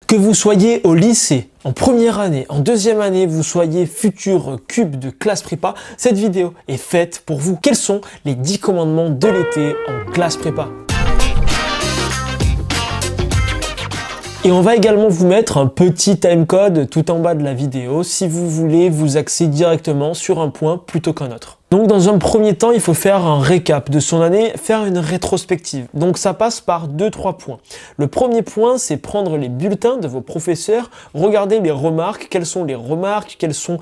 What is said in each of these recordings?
Que vous soyez au lycée, en première année, en deuxième année, vous soyez futur cube de classe prépa, cette vidéo est faite pour vous. Quels sont les 10 commandements de l'été en classe prépa? Et on va également vous mettre un petit timecode tout en bas de la vidéo si vous voulez vous axer directement sur un point plutôt qu'un autre. Donc dans un premier temps, il faut faire un récap de son année, faire une rétrospective. Donc ça passe par 2-3 points. Le premier point, c'est prendre les bulletins de vos professeurs, regarder les remarques, quelles sont les remarques, quels sont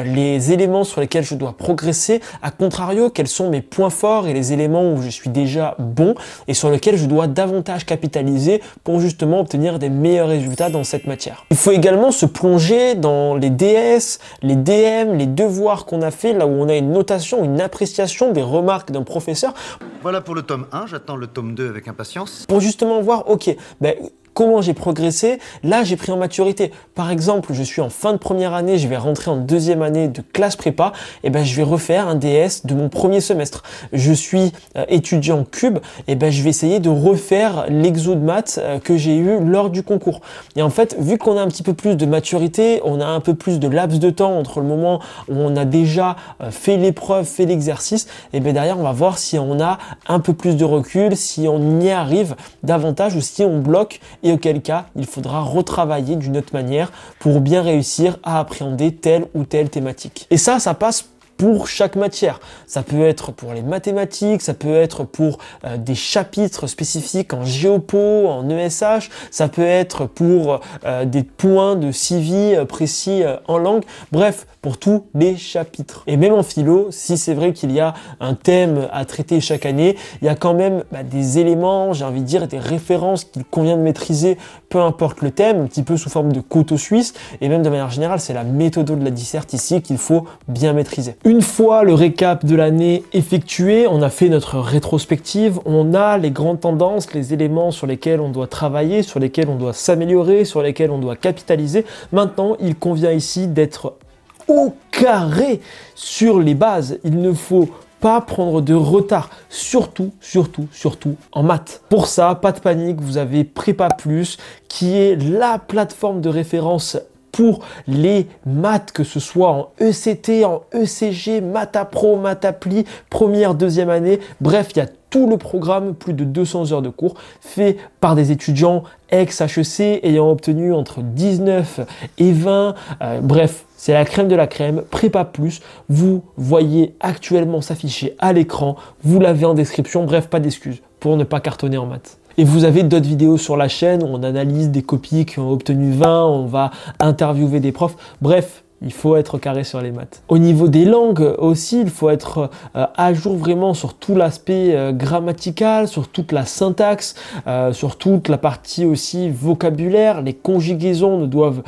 les éléments sur lesquels je dois progresser, à contrario, quels sont mes points forts et les éléments où je suis déjà bon et sur lesquels je dois davantage capitaliser pour justement obtenir des meilleurs résultats dans cette matière. Il faut également se plonger dans les DS, les DM, les devoirs qu'on a fait, là où on a une notation, une appréciation des remarques d'un professeur. Voilà pour le tome 1, j'attends le tome 2 avec impatience. Pour justement voir, ok, comment j'ai progressé, là j'ai pris en maturité. Par exemple, je suis en fin de première année, je vais rentrer en deuxième année de classe prépa, et je vais refaire un DS de mon premier semestre. Je suis étudiant cube, et je vais essayer de refaire l'exo de maths que j'ai eu lors du concours. Et en fait, vu qu'on a un petit peu plus de maturité, on a un peu plus de laps de temps entre le moment où on a déjà fait l'épreuve, fait l'exercice, et derrière on va voir si on a un peu plus de recul, si on y arrive davantage ou si on bloque. Et auquel cas, il faudra retravailler d'une autre manière pour bien réussir à appréhender telle ou telle thématique. Et ça passe pour chaque matière. Ça peut être pour les mathématiques, ça peut être pour des chapitres spécifiques en géopo, en ESH, ça peut être pour des points de civi précis en langue, bref, pour tous les chapitres. Et même en philo, si c'est vrai qu'il y a un thème à traiter chaque année, il y a quand même des éléments, j'ai envie de dire, des références qu'il convient de maîtriser, peu importe le thème, un petit peu sous forme de couteau suisse, et même de manière générale, c'est la méthode de la disserte ici qu'il faut bien maîtriser. Une fois le récap de l'année effectué, on a fait notre rétrospective, on a les grandes tendances, les éléments sur lesquels on doit travailler, sur lesquels on doit s'améliorer, sur lesquels on doit capitaliser. Maintenant, il convient ici d'être au carré sur les bases. Il ne faut pas prendre de retard, surtout en maths. Pour ça, pas de panique, vous avez Prépa Plus qui est la plateforme de référence pour les maths, que ce soit en ECT, en ECG, Maths-Pro, Maths-Appli, première, deuxième année. Bref, il y a tout le programme, plus de 200 heures de cours, fait par des étudiants ex-HEC ayant obtenu entre 19 et 20. Bref, c'est la crème de la crème. Prépa Plus, vous voyez actuellement s'afficher à l'écran. Vous l'avez en description. Bref, pas d'excuses pour ne pas cartonner en maths. Et vous avez d'autres vidéos sur la chaîne où on analyse des copies qui ont obtenu 20, on va interviewer des profs. Bref, il faut être carré sur les maths. Au niveau des langues aussi, il faut être à jour vraiment sur tout l'aspect grammatical, sur toute la syntaxe, sur toute la partie aussi vocabulaire. Les conjugaisons ne doivent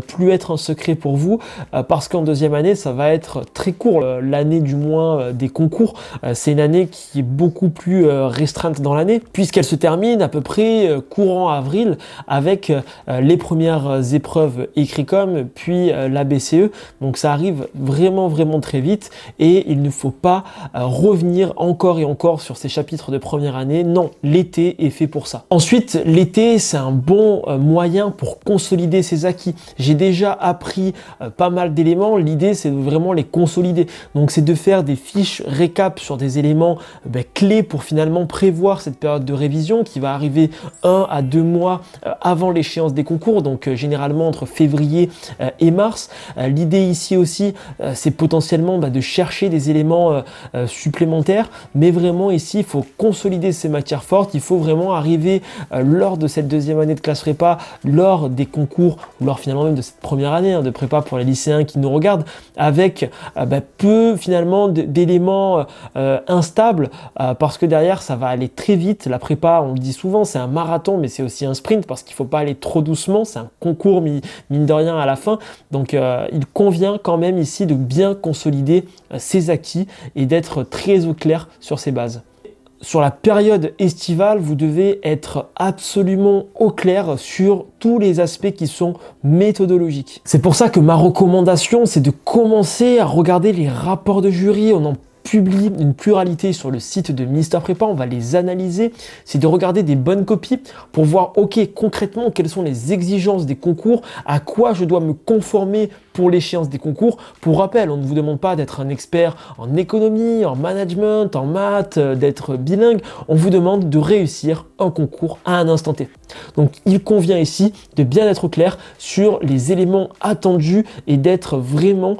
plus être un secret pour vous parce qu'en deuxième année, ça va être très court. L'année du moins des concours, c'est une année qui est beaucoup plus restreinte dans l'année puisqu'elle se termine à peu près courant avril avec les premières épreuves Écricom puis l'ABCE. Donc ça arrive vraiment très vite et il ne faut pas revenir encore et encore sur ces chapitres de première année. Non, l'été est fait pour ça. Ensuite, l'été, c'est un bon moyen pour consolider ses acquis. J'ai déjà appris pas mal d'éléments. L'idée, c'est de vraiment les consolider. Donc c'est de faire des fiches récap sur des éléments clés pour finalement prévoir cette période de révision qui va arriver 1 à 2 mois avant l'échéance des concours, donc généralement entre février et mars. L'idée ici aussi, c'est potentiellement de chercher des éléments supplémentaires, mais vraiment ici, il faut consolider ces matières fortes. Il faut vraiment arriver lors de cette deuxième année de classe prépa, lors des concours, ou lors finalement même de cette première année de prépa pour les lycéens qui nous regardent, avec peu finalement d'éléments instables, parce que derrière, ça va aller très vite. La prépa, on le dit souvent, c'est un marathon, mais c'est aussi un sprint, parce qu'il ne faut pas aller trop doucement. C'est un concours, mine de rien, à la fin. Donc, il convient quand même ici de bien consolider ses acquis et d'être très au clair sur ses bases. Sur la période estivale, vous devez être absolument au clair sur tous les aspects qui sont méthodologiques. C'est pour ça que ma recommandation, c'est de commencer à regarder les rapports de jury. On en publie une pluralité sur le site de Mister Prépa, on va les analyser, c'est de regarder des bonnes copies pour voir, ok, concrètement, quelles sont les exigences des concours, à quoi je dois me conformer pour l'échéance des concours. Pour rappel, on ne vous demande pas d'être un expert en économie, en management, en maths, d'être bilingue, on vous demande de réussir un concours à un instant T. Donc il convient ici de bien être clair sur les éléments attendus et d'être vraiment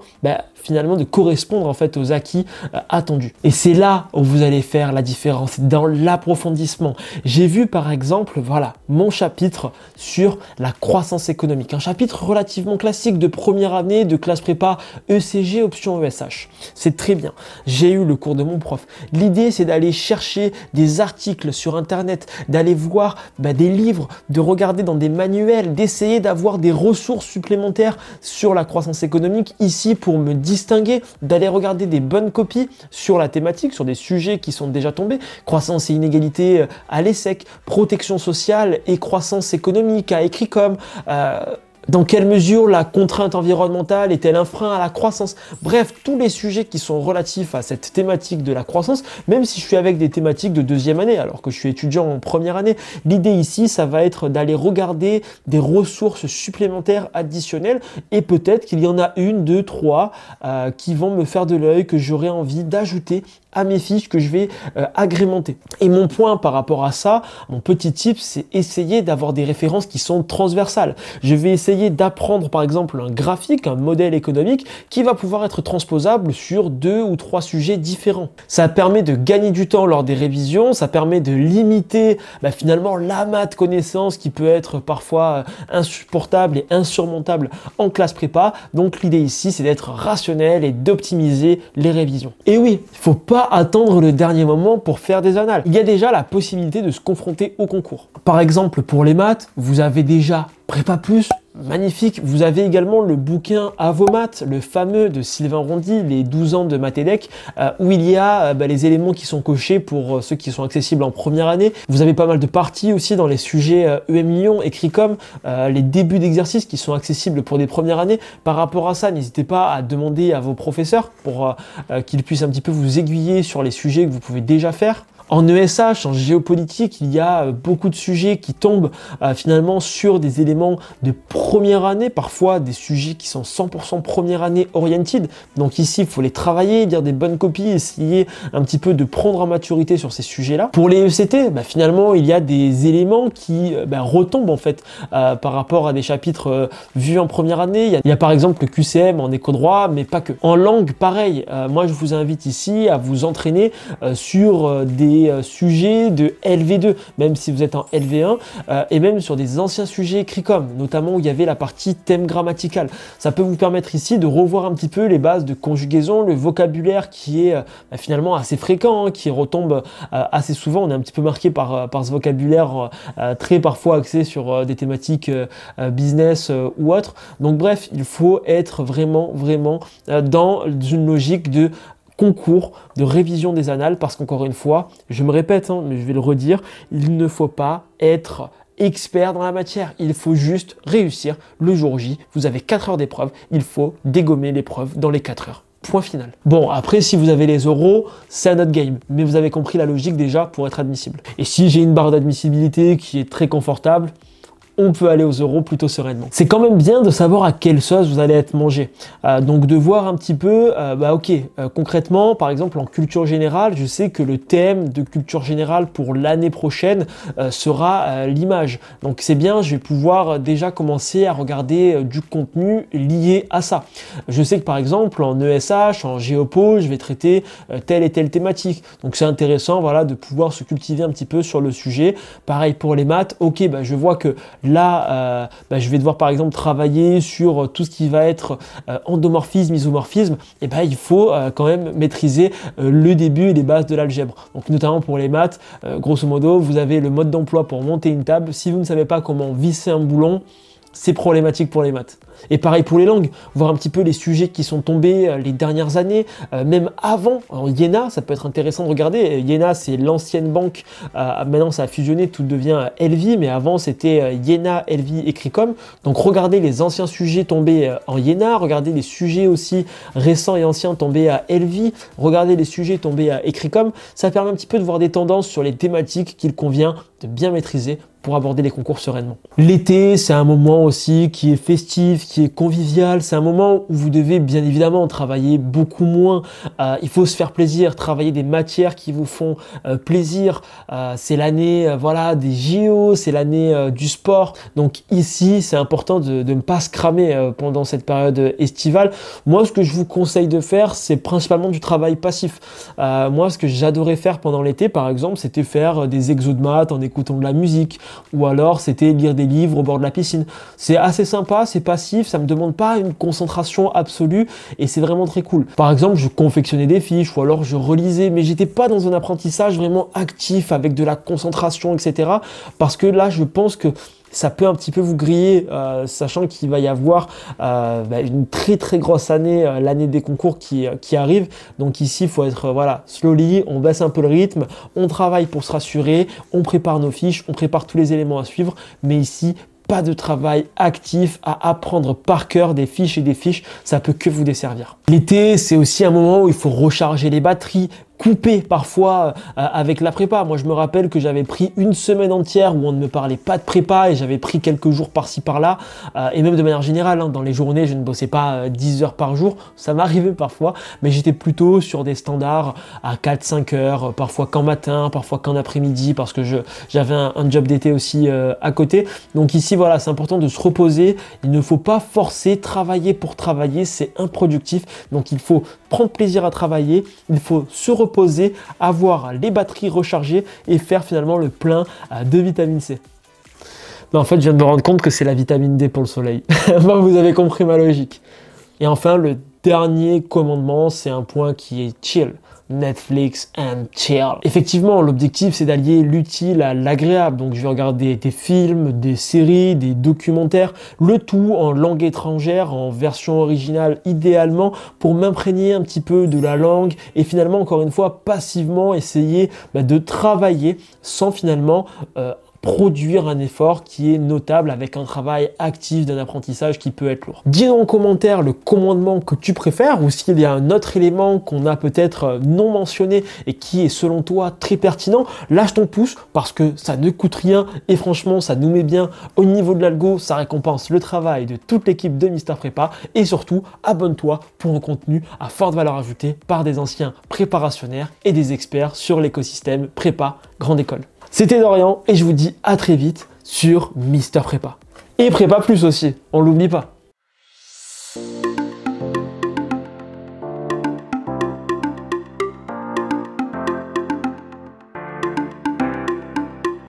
finalement de correspondre en fait aux acquis attendus. Et c'est là où vous allez faire la différence, dans l'approfondissement. J'ai vu par exemple, voilà, mon chapitre sur la croissance économique, un chapitre relativement classique de première année de classe prépa ECG option ESH. C'est très bien. J'ai eu le cours de mon prof. L'idée c'est d'aller chercher des articles sur internet, d'aller voir des livres, de regarder dans des manuels, d'essayer d'avoir des ressources supplémentaires sur la croissance économique ici pour me distinguer, d'aller regarder des bonnes copies sur la thématique, sur des sujets qui sont déjà tombés, croissance et inégalité à l'ESSEC, protection sociale et croissance économique à Écricom, dans quelle mesure la contrainte environnementale est-elle un frein à la croissance? Bref, tous les sujets qui sont relatifs à cette thématique de la croissance, même si je suis avec des thématiques de deuxième année, alors que je suis étudiant en première année, l'idée ici, ça va être d'aller regarder des ressources supplémentaires additionnelles et peut-être qu'il y en a une, deux, trois qui vont me faire de l'œil, que j'aurai envie d'ajouter à mes fiches que je vais agrémenter. Et mon point par rapport à ça, mon petit tip, c'est essayer d'avoir des références qui sont transversales. Je vais essayer d'apprendre par exemple un graphique, un modèle économique qui va pouvoir être transposable sur 2 ou 3 sujets différents. Ça permet de gagner du temps lors des révisions, ça permet de limiter finalement l'amas de connaissances qui peut être parfois insupportable et insurmontable en classe prépa. Donc l'idée ici, c'est d'être rationnel et d'optimiser les révisions. Et oui, il faut pas attendre le dernier moment pour faire des annales. Il y a déjà la possibilité de se confronter au concours. Par exemple, pour les maths, vous avez déjà Prépa Plus, magnifique. Vous avez également le bouquin Avomath, le fameux de Sylvain Rondy, les 12 ans de Mathédec, où il y a les éléments qui sont cochés pour ceux qui sont accessibles en première année. Vous avez pas mal de parties aussi dans les sujets EM Lyon, Écricom, les débuts d'exercices qui sont accessibles pour des premières années. Par rapport à ça, n'hésitez pas à demander à vos professeurs pour qu'ils puissent un petit peu vous aiguiller sur les sujets que vous pouvez déjà faire. En ESH, en géopolitique, il y a beaucoup de sujets qui tombent finalement sur des éléments de première année, parfois des sujets qui sont 100% première année oriented. Donc ici, il faut les travailler, lire des bonnes copies, essayer un petit peu de prendre en maturité sur ces sujets-là. Pour les ECT, finalement, il y a des éléments qui retombent en fait par rapport à des chapitres vus en première année. Il y a par exemple le QCM en éco-droit, mais pas que. En langue, pareil, moi je vous invite ici à vous entraîner sur des sujets de LV2, même si vous êtes en LV1, et même sur des anciens sujets Écricom, notamment où il y avait la partie thème grammatical. Ça peut vous permettre ici de revoir un petit peu les bases de conjugaison, le vocabulaire qui est finalement assez fréquent, qui retombe assez souvent. On est un petit peu marqué par ce vocabulaire très parfois axé sur des thématiques business ou autres. Donc bref, il faut être vraiment dans une logique de concours, de révision des annales, parce qu'encore une fois, je me répète, mais je vais le redire, il ne faut pas être expert dans la matière, il faut juste réussir le jour J. Vous avez 4 heures d'épreuve, il faut dégommer l'épreuve dans les 4 heures. Point final. Bon, après, si vous avez les euros, c'est un autre game, mais vous avez compris la logique déjà pour être admissible. Et si j'ai une barre d'admissibilité qui est très confortable, on peut aller aux euros plutôt sereinement. C'est quand même bien de savoir à quelle sauce vous allez être mangé. Donc de voir un petit peu, concrètement, par exemple en culture générale, je sais que le thème de culture générale pour l'année prochaine sera l'image. Donc c'est bien, je vais pouvoir déjà commencer à regarder du contenu lié à ça. Je sais que par exemple en ESH, en géopo, je vais traiter telle et telle thématique. Donc c'est intéressant, voilà, de pouvoir se cultiver un petit peu sur le sujet. Pareil pour les maths, ok, je vois que là, je vais devoir par exemple travailler sur tout ce qui va être endomorphisme, isomorphisme, et il faut quand même maîtriser le début et les bases de l'algèbre. Donc notamment pour les maths, grosso modo, vous avez le mode d'emploi pour monter une table. Si vous ne savez pas comment visser un boulon, c'est problématique pour les maths. Et pareil pour les langues, voir un petit peu les sujets qui sont tombés les dernières années, même avant. En Iéna, ça peut être intéressant de regarder. Iéna, c'est l'ancienne banque. Maintenant, ça a fusionné, tout devient Elvi, mais avant, c'était Iéna, Elvi et Cricom. Donc, regardez les anciens sujets tombés en Iéna, regardez les sujets aussi récents et anciens tombés à Elvi, regardez les sujets tombés à Ecricom. Ça permet un petit peu de voir des tendances sur les thématiques qu'il convient de bien maîtriser pour aborder les concours sereinement. L'été, c'est un moment aussi qui est festif, qui est convivial. C'est un moment où vous devez bien évidemment travailler beaucoup moins. Il faut se faire plaisir, travailler des matières qui vous font plaisir. C'est l'année voilà, des JO, c'est l'année du sport. Donc ici, c'est important de ne pas se cramer pendant cette période estivale. Moi, ce que je vous conseille de faire, c'est principalement du travail passif. Moi, ce que j'adorais faire pendant l'été, par exemple, c'était faire des exos de maths en écoutant de la musique, ou alors c'était lire des livres au bord de la piscine. C'est assez sympa, c'est passif, ça me demande pas une concentration absolue et c'est vraiment très cool. Par exemple, je confectionnais des fiches ou alors je relisais, mais j'étais pas dans un apprentissage vraiment actif avec de la concentration, etc. Parce que là, je pense que ça peut un petit peu vous griller, sachant qu'il va y avoir une très très grosse année, l'année des concours qui arrive. Donc ici, il faut être voilà, slowly, on baisse un peu le rythme, on travaille pour se rassurer, on prépare nos fiches, on prépare tous les éléments à suivre. Mais ici, pas de travail actif à apprendre par cœur des fiches et des fiches, ça peut que vous desservir. L'été, c'est aussi un moment où il faut recharger les batteries, couper parfois avec la prépa. Moi, je me rappelle que j'avais pris une semaine entière où on ne me parlait pas de prépa et j'avais pris quelques jours par-ci par-là. Et même de manière générale, dans les journées, je ne bossais pas 10 heures par jour. Ça m'arrivait parfois, mais j'étais plutôt sur des standards à 4-5 heures, parfois qu'en matin, parfois qu'en après-midi, parce que j'avais un job d'été aussi à côté. Donc ici, voilà, c'est important de se reposer. Il ne faut pas forcer, travailler pour travailler, c'est improductif. Donc il faut prendre plaisir à travailler, il faut se reposer, avoir les batteries rechargées et faire finalement le plein de vitamine C. Non, en fait, je viens de me rendre compte que c'est la vitamine D pour le soleil. Bon, vous avez compris ma logique. Et enfin, le dernier commandement, c'est un point qui est chill. Netflix and chill. Effectivement, l'objectif, c'est d'allier l'utile à l'agréable. Donc, je vais regarder des films, des séries, des documentaires, le tout en langue étrangère, en version originale idéalement, pour m'imprégner un petit peu de la langue et finalement, encore une fois, passivement essayer de travailler sans finalement produire un effort qui est notable avec un travail actif d'un apprentissage qui peut être lourd. Dis en commentaire le commandement que tu préfères ou s'il y a un autre élément qu'on a peut-être non mentionné et qui est selon toi très pertinent. Lâche ton pouce parce que ça ne coûte rien et franchement ça nous met bien au niveau de l'algo, ça récompense le travail de toute l'équipe de Mister Prépa et surtout abonne-toi pour un contenu à forte valeur ajoutée par des anciens préparationnaires et des experts sur l'écosystème prépa grande école. C'était Dorian et je vous dis à très vite sur Mister Prépa. Et Prépa Plus aussi, on l'oublie pas.